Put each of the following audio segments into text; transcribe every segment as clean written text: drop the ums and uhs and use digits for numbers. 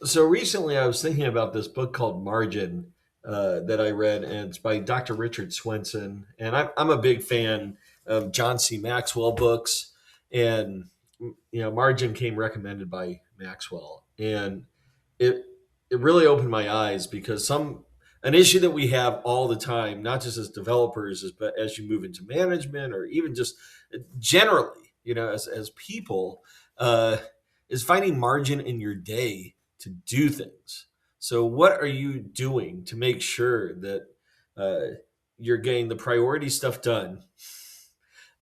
So recently I was thinking about this book called Margin that I read, and it's by Dr. Richard Swenson. And I'm a big fan of John C. Maxwell books. And, Margin came recommended by Maxwell. And it, it really opened my eyes because an issue that we have all the time, not just as developers, but as you move into management or even just generally, as people, uh, is finding margin in your day to do things. So, what are you doing to make sure that uh, you're getting the priority stuff done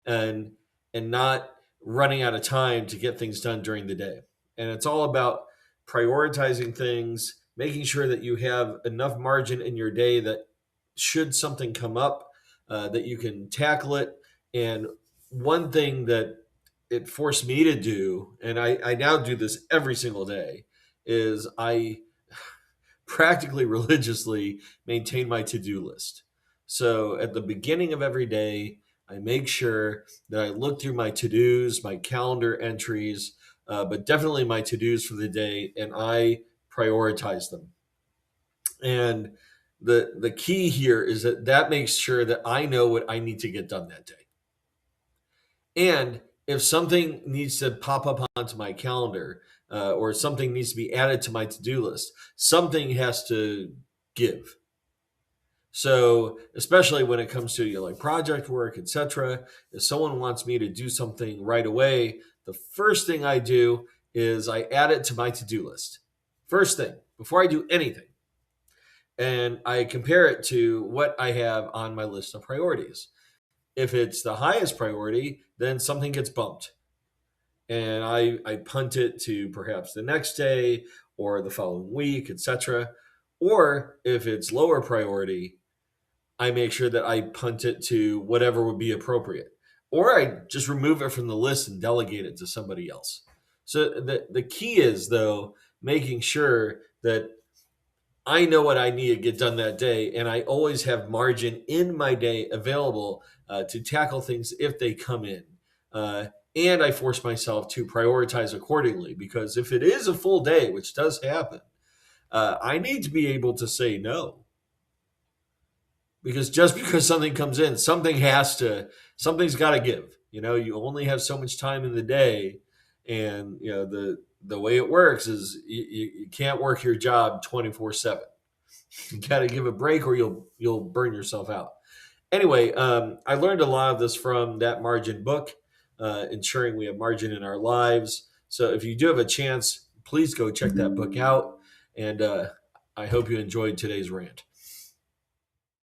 and not running out of time to get things done during the day? And it's all about prioritizing things, making sure that you have enough margin in your day that should something come up, that you can tackle it. And one thing that it forced me to do, and I now do this every single day, is I practically religiously maintain my to-do list. So at the beginning of every day, I make sure that I look through my to-dos, my calendar entries, but definitely my to-dos for the day, and I prioritize them. And the key here is that makes sure that I know what I need to get done that day. And if something needs to pop up onto my calendar, or something needs to be added to my to-do list, something has to give. So, especially when it comes to like project work, etc., if someone wants me to do something right away, the first thing I do is I add it to my to-do list. First thing, before I do anything. And I compare it to what I have on my list of priorities. If it's the highest priority, then something gets bumped. And I punt it to perhaps the next day or the following week, etc. Or if it's lower priority, I make sure that I punt it to whatever would be appropriate. Or I just remove it from the list and delegate it to somebody else. So the key is, though, making sure that I know what I need to get done that day, and I always have margin in my day available to tackle things if they come in. And I force myself to prioritize accordingly because if it is a full day, which does happen, I need to be able to say no. Because just because something comes in, something's got to give. You only have so much time in the day, and the way it works is you can't work your job 24/7. You got to give a break, or you'll burn yourself out. Anyway, I learned a lot of this from that margin book, ensuring we have margin in our lives. So if you do have a chance, please go check that book out. And I hope you enjoyed today's rant.